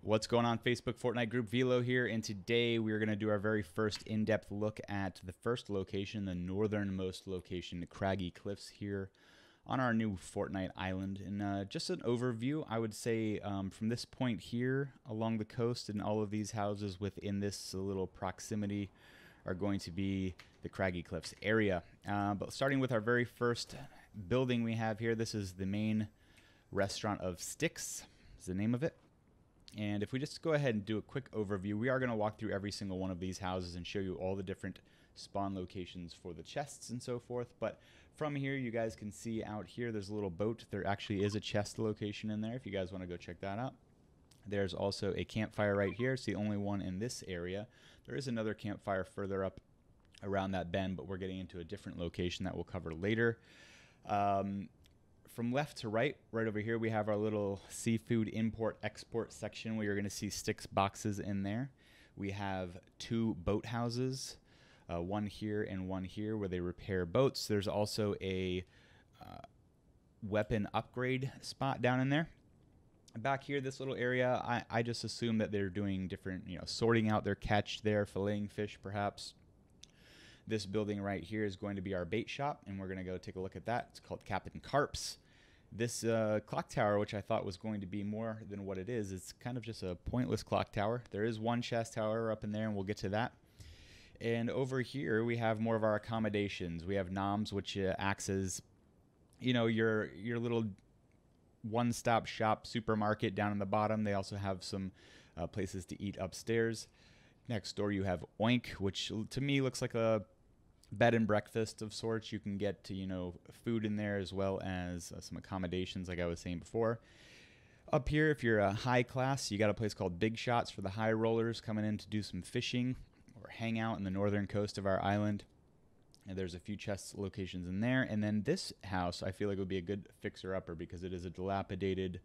What's going on, Facebook Fortnite group? Velo here, and today we are going to do our very first in-depth look at the first location, the northernmost location, the Craggy Cliffs here on our new Fortnite island. And just an overview, I would say from this point here along the coast, and all of these houses within this little proximity are going to be the Craggy Cliffs area. But starting with our very first building we have here, this is the main restaurant of Sticks, is the name of it. And if we just go ahead and do a quick overview, we are going to walk through every single one of these houses and show you all the different spawn locations for the chests and so forth. But from here, you guys can see out here, there's a little boat. There actually is a chest location in there if you guys want to go check that out. There's also a campfire right here. It's the only one in this area. There is another campfire further up around that bend, but we're getting into a different location that we'll cover later. From left to right, right over here, we have our little seafood import-export section where you're going to see Sticks boxes in there. We have two boat houses, one here and one here, where they repair boats. There's also a weapon upgrade spot down in there. Back here, this little area, I just assume that they're doing different, sorting out their catch there, filleting fish perhaps. This building right here is going to be our bait shop, and we're going to go take a look at that. It's called Captain Carp's. This clock tower, which I thought was going to be more than what it is, it's kind of just a pointless clock tower. There is one chest tower up in there, and we'll get to that. And over here, we have more of our accommodations. We have Noms, which acts as, your little one-stop shop supermarket down in the bottom. They also have some places to eat upstairs. Next door, you have Oink, which to me looks like a bed and breakfast of sorts. You can get to, food in there as well as some accommodations like I was saying before. Up here, if you're a high class, you got a place called Big Shots for the high rollers coming in to do some fishing or hang out in the northern coast of our island. And there's a few chest locations in there. And then this house, I feel like would be a good fixer-upper because it is a dilapidated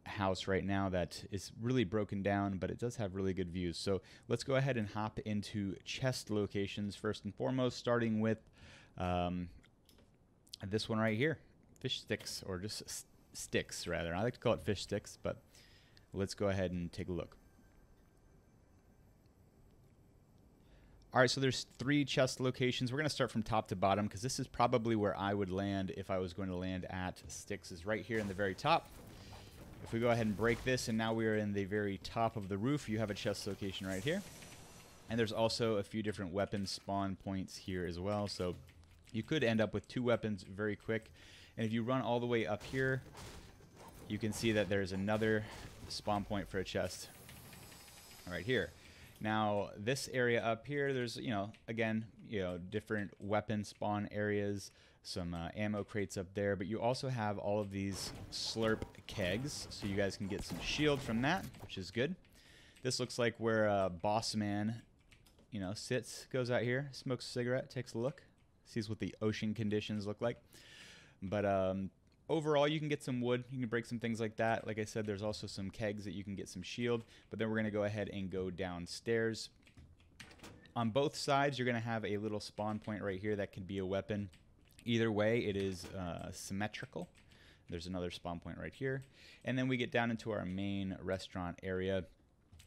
house right now that is really broken down, but it does have really good views. So let's go ahead and hop into chest locations first and foremost, starting with this one right here, fish sticks, or just sticks rather. I like to call it fish sticks, but let's go ahead and take a look. All right, so there's three chest locations. We're going to start from top to bottom because this is probably where I would land if I was going to land at Sticks, is right here in the very top. If we go ahead and break this, and now we are in the very top of the roof, you have a chest location right here. And there's also a few different weapon spawn points here as well. So you could end up with two weapons very quick. And if you run all the way up here, you can see that there's another spawn point for a chest right here. Now, this area up here, there's, again, different weapon spawn areas, some ammo crates up there, but you also have all of these slurp kegs, so you guys can get some shield from that, which is good. This looks like where Boss Man, sits, goes out here, smokes a cigarette, takes a look, sees what the ocean conditions look like. But overall, you can get some wood, you can break some things like that. Like I said, there's also some kegs that you can get some shield, but then we're going to go ahead and go downstairs. On both sides, you're going to have a little spawn point right here that can be a weapon. Either way, it is symmetrical. There's another spawn point right here. And then we get down into our main restaurant area,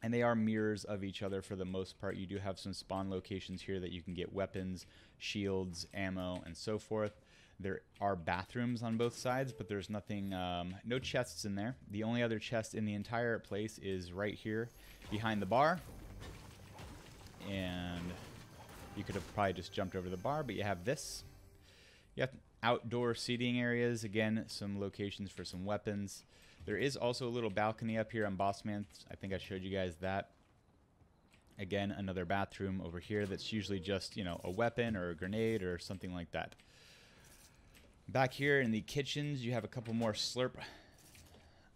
and they are mirrors of each other for the most part. You do have some spawn locations here that you can get weapons, shields, ammo, and so forth. There are bathrooms on both sides, but there's nothing, no chests in there. The only other chest in the entire place is right here behind the bar. And you could have probably just jumped over the bar, but you have this. You have outdoor seating areas. Again, some locations for some weapons. There is also a little balcony up here on Boss Man. I think I showed you guys that. Again, another bathroom over here that's usually just, a weapon or a grenade or something like that. Back here in the kitchens, you have a couple more slurp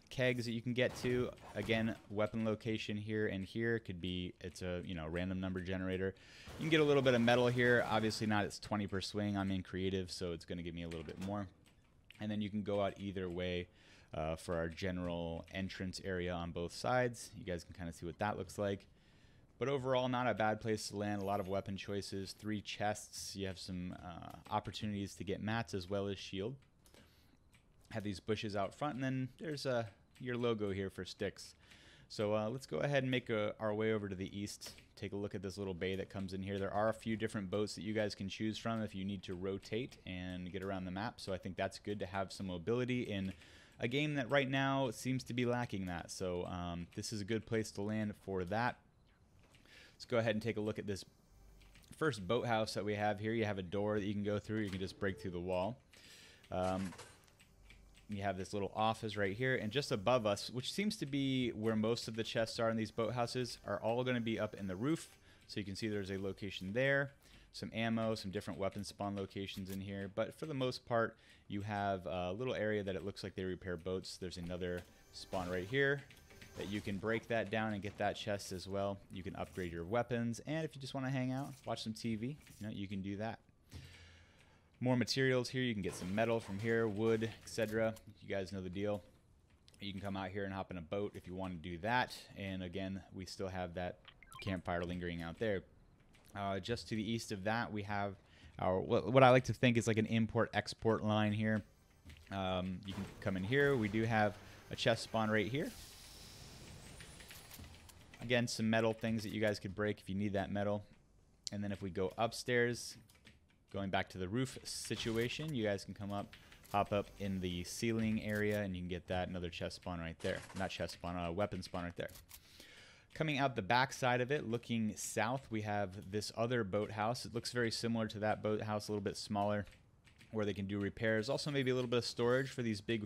kegs that you can get to. Again, weapon location here and here could be, it's a random number generator. You can get a little bit of metal here. Obviously not, it's 20 per swing. I'm in creative, so it's going to give me a little bit more. And then you can go out either way for our general entrance area on both sides. You guys can kind of see what that looks like. But overall, not a bad place to land. A lot of weapon choices, 3 chests. You have some opportunities to get mats as well as shield. Have these bushes out front, and then there's your logo here for Sticks. So let's go ahead and make our way over to the east. Take a look at this little bay that comes in here. There are a few different boats that you guys can choose from if you need to rotate and get around the map. So I think that's good to have some mobility in a game that right now seems to be lacking that. So this is a good place to land for that. Let's go ahead and take a look at this first boathouse that we have here. You have a door that you can go through. You can just break through the wall. You have this little office right here, and just above us, which seems to be where most of the chests are in these boathouses, are all going to be up in the roof. So you can see there's a location there, some ammo, some different weapon spawn locations in here. But for the most part, you have a little area that it looks like they repair boats. There's another spawn right here that you can break that down and get that chest as well. You can upgrade your weapons, and if you just want to hang out, watch some TV, you can do that. More materials here. You can get some metal from here, wood, etc. You guys know the deal. You can come out here and hop in a boat if you want to do that. And again, we still have that campfire lingering out there. Just to the east of that, we have our what I like to think is like an import-export line here. You can come in here. We do have a chest spawn right here. Again, some metal things that you guys could break if you need that metal. And then if we go upstairs, going back to the roof situation, you guys can come up, hop up in the ceiling area, and you can get that. Another chest spawn right there. Not chest spawn, weapon spawn right there. Coming out the back side of it, looking south, we have this other boathouse. It looks very similar to that boathouse, a little bit smaller, where they can do repairs. Also maybe a little bit of storage for these big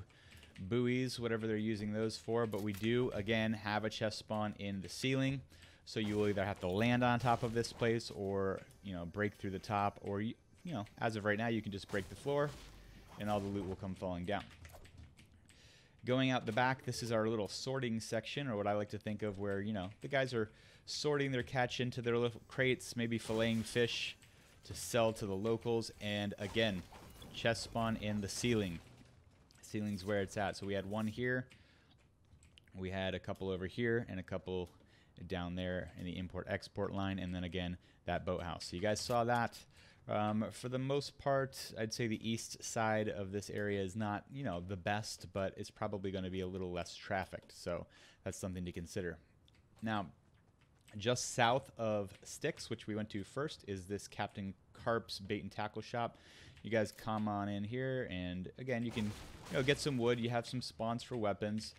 buoys, whatever they're using those for. But we do, again, have a chest spawn in the ceiling. So you will either have to land on top of this place or, break through the top, or as of right now, you can just break the floor and all the loot will come falling down. Going out the back, this is our little sorting section, or what I like to think of where, the guys are sorting their catch into their little crates, maybe filleting fish to sell to the locals. And again, chest spawn in the ceiling. Ceiling's where it's at. So we had one here. We had a couple over here and a couple down there in the import-export line. And then again, that boathouse. So you guys saw that. For the most part, I'd say the east side of this area is not, the best, but it's probably going to be a little less trafficked. So that's something to consider. Now, just south of Sticks, which we went to first, is this Captain Carp's bait and tackle shop. You guys come on in here, and again, you can get some wood. You have some spawns for weapons.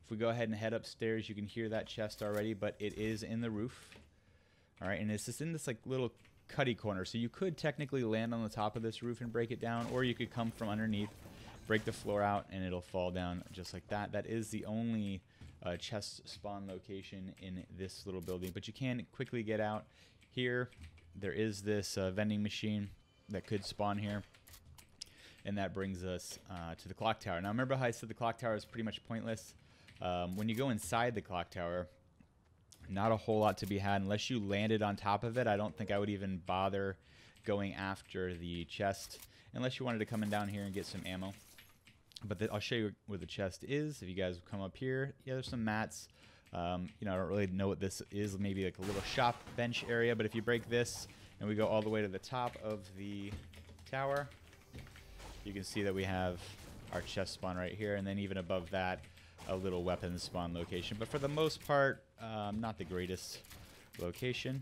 If we go ahead and head upstairs, you can hear that chest already, but it is in the roof. All right, and it's just in this little cutty corner, so you could technically land on the top of this roof and break it down, or you could come from underneath, break the floor out, and it'll fall down just like that. That is the only chest spawn location in this little building, but you can quickly get out here. There is this vending machine that could spawn here, and that brings us to the clock tower. Now remember how I said the clock tower is pretty much pointless? When you go inside the clock tower, not a whole lot to be had unless you landed on top of it. I don't think I would even bother going after the chest unless you wanted to come in down here and get some ammo. But I'll show you where the chest is. If you guys come up here, yeah, there's some mats. I don't really know what this is. Maybe like a little shop bench area. But if you break this and we go all the way to the top of the tower, you can see that we have our chest spawn right here. And then even above that, a little weapon spawn location. But for the most part, not the greatest location.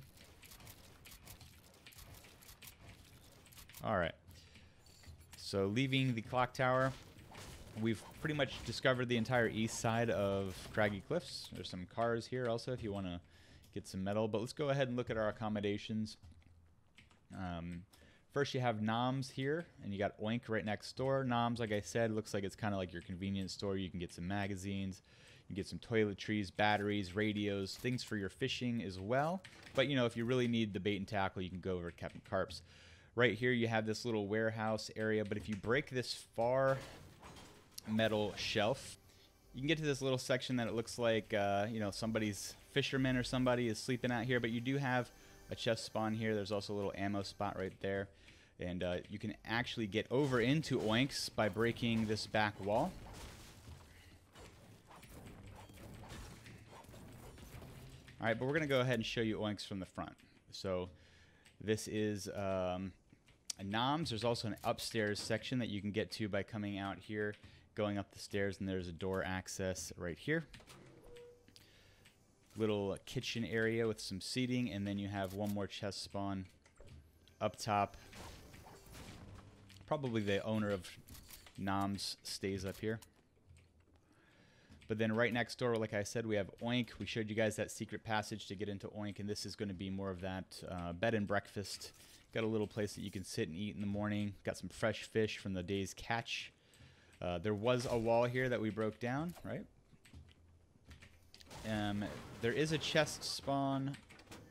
All right. So leaving the clock tower, we've pretty much discovered the entire east side of Craggy Cliffs. There's some cars here also if you want to get some metal. But let's go ahead and look at our accommodations. First, you have Noms here, and you got Oink right next door. Noms, like I said, looks like it's kind of like your convenience store. You can get some magazines, you can get some toiletries, batteries, radios, things for your fishing as well. But, if you really need the bait and tackle, you can go over to Captain Carp's. Right here, you have this little warehouse area, but if you break this far metal shelf, you can get to this little section that it looks like, somebody's fisherman or somebody is sleeping out here, but you do have a chest spawn here. There's also a little ammo spot right there. And you can actually get over into Oinks by breaking this back wall. All right, but we're going to go ahead and show you Oinks from the front. So this is a Noms. There's also an upstairs section that you can get to by coming out here, going up the stairs, and there's a door access right here. Little kitchen area with some seating, and then you have one more chest spawn up top. Probably the owner of Noms stays up here. But then right next door, like I said, we have Oink. We showed you guys that secret passage to get into Oink, and this is going to be more of that bed and breakfast. Got a little place that you can sit and eat in the morning. Got some fresh fish from the day's catch. There was a wall here that we broke down, right? There is a chest spawn,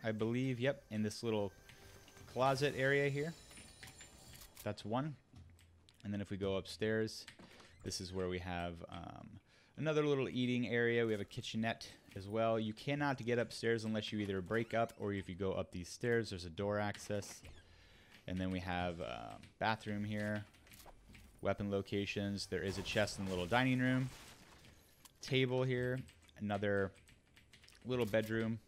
I believe, yep, in this little closet area here. That's one. And then if we go upstairs, this is where we have another little eating area. We have a kitchenette as well. You cannot get upstairs unless you either break up or if you go up these stairs. There's a door access. And then we have a bathroom here. Weapon locations. There is a chest in the little dining room. Table here. Another little bedroom.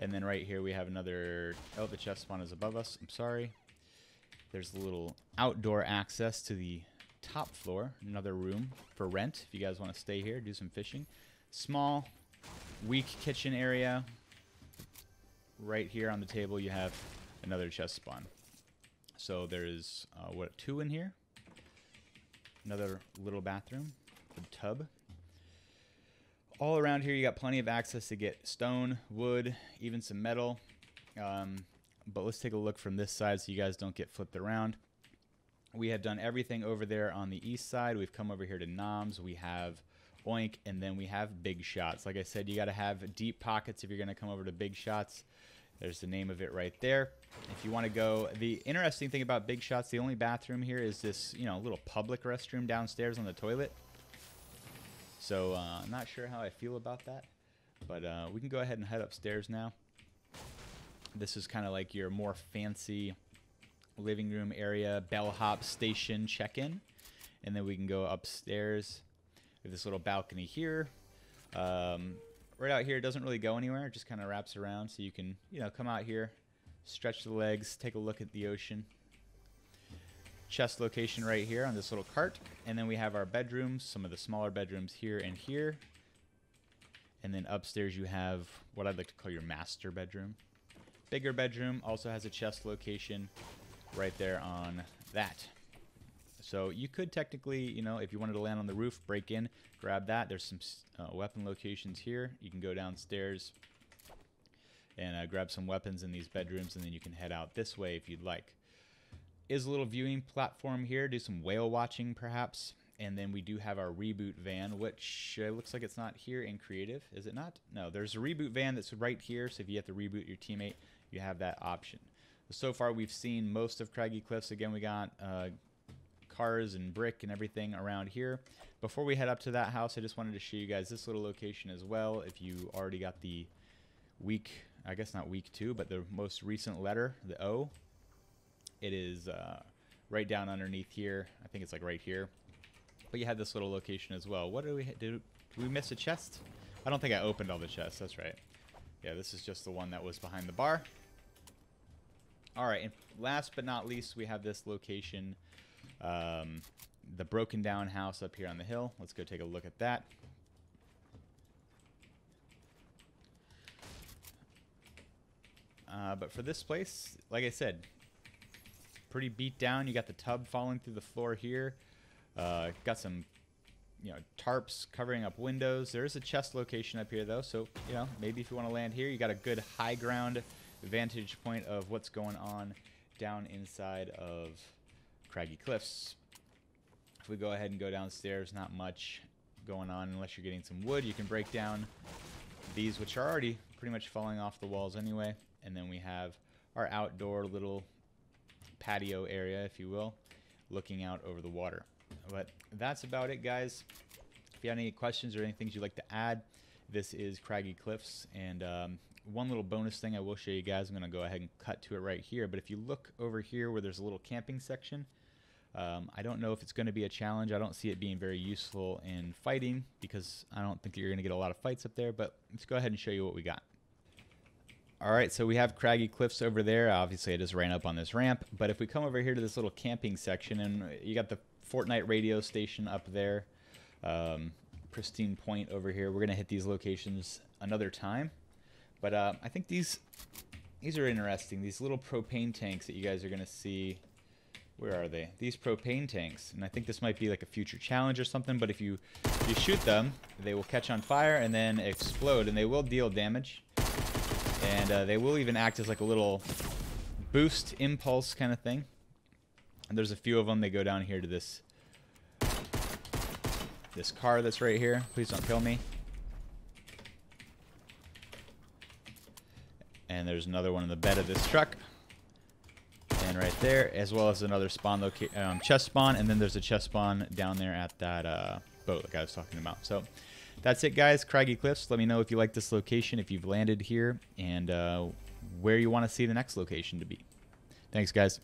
And then right here we have another... Oh, the chest spawn is above us. I'm sorry. There's a little outdoor access to the top floor. Another room for rent if you guys want to stay here, do some fishing. Small, weak kitchen area. Right here on the table you have another chest spawn. So there's, what, 2 in here? Another little bathroom, a tub. All around here you got plenty of access to get stone, wood, even some metal. But let's take a look from this side so you guys don't get flipped around. We have done everything over there on the east side. We've come over here to Noms. We have Oink, and then we have Big Shots. Like I said, you got to have deep pockets if you're going to come over to Big Shots. There's the name of it right there. If you want to go, the interesting thing about Big Shots, the only bathroom here is this, you know, little public restroom downstairs on the toilet. So I'm not sure how I feel about that, but we can go ahead and head upstairs now. This is kind of like your more fancy living room area, bellhop station check-in. And then we can go upstairs. We have this little balcony here. Right out here, it doesn't really go anywhere. It just kind of wraps around. So you can, you know, come out here, stretch the legs, take a look at the ocean. Chest location right here on this little cart. And then we have our bedrooms, some of the smaller bedrooms here and here. And then upstairs you have what I'd like to call your master bedroom. Bigger bedroom also has a chest location right there on that. So you could technically, you know, if you wanted to land on the roof, break in, grab that. There's some weapon locations here. You can go downstairs and grab some weapons in these bedrooms, and then you can head out this way if you'd like. Is a little viewing platform here. Do some whale watching perhaps. And then we do have our reboot van, which looks like it's not here in creative. Is it not? No, there's a reboot van that's right here. So if you have to reboot your teammate, you have that option. So far, we've seen most of Craggy Cliffs. Again, we got cars and brick and everything around here. Before we head up to that house, I just wanted to show you guys this little location as well. If you already got the week, I guess not week 2, but the most recent letter, the O, it is right down underneath here. I think it's like right here. But you had this little location as well. What did we miss a chest? I don't think I opened all the chests. That's right. Yeah, this is just the one that was behind the bar. All right, and last but not least, we have this location, the broken down house up here on the hill. Let's go take a look at that. But for this place, like I said, pretty beat down. You got the tub falling through the floor here. Got some, you know, tarps covering up windows. There is a chest location up here, though, so, you know, maybe if you want to land here, you got a good high ground vantage point of what's going on down inside of Craggy Cliffs. If we go ahead and go downstairs, not much going on unless you're getting some wood. You can break down these, which are already pretty much falling off the walls anyway. And then we have our outdoor little patio area, if you will, looking out over the water. But that's about it, guys. If you have any questions or any things you'd like to add, this is Craggy Cliffs. And one little bonus thing I will show you guys. I'm going to go ahead and cut to it right here. But if you look over here where there's a little camping section, I don't know if it's going to be a challenge. I don't see it being very useful in fighting because I don't think you're going to get a lot of fights up there. But let's go ahead and show you what we got. All right, so we have Craggy Cliffs over there. Obviously, I just ran up on this ramp. But if we come over here to this little camping section, and you got the Fortnite radio station up there. pristine point over here. We're going to hit these locations another time. But I think these are interesting. These little propane tanks that you guys are going to see. Where are they? These propane tanks. And I think this might be like a future challenge or something. But if you shoot them, they will catch on fire and then explode. And they will deal damage. And they will even act as like a little boost impulse kind of thing. And there's a few of them. They go down here to this car that's right here. Please don't kill me. And there's another one in the bed of this truck. And right there, as well as another spawn chest spawn. And then there's a chest spawn down there at that boat like I was talking about. So that's it, guys. Craggy Cliffs. Let me know if you like this location, if you've landed here, and where you want to see the next location to be. Thanks, guys.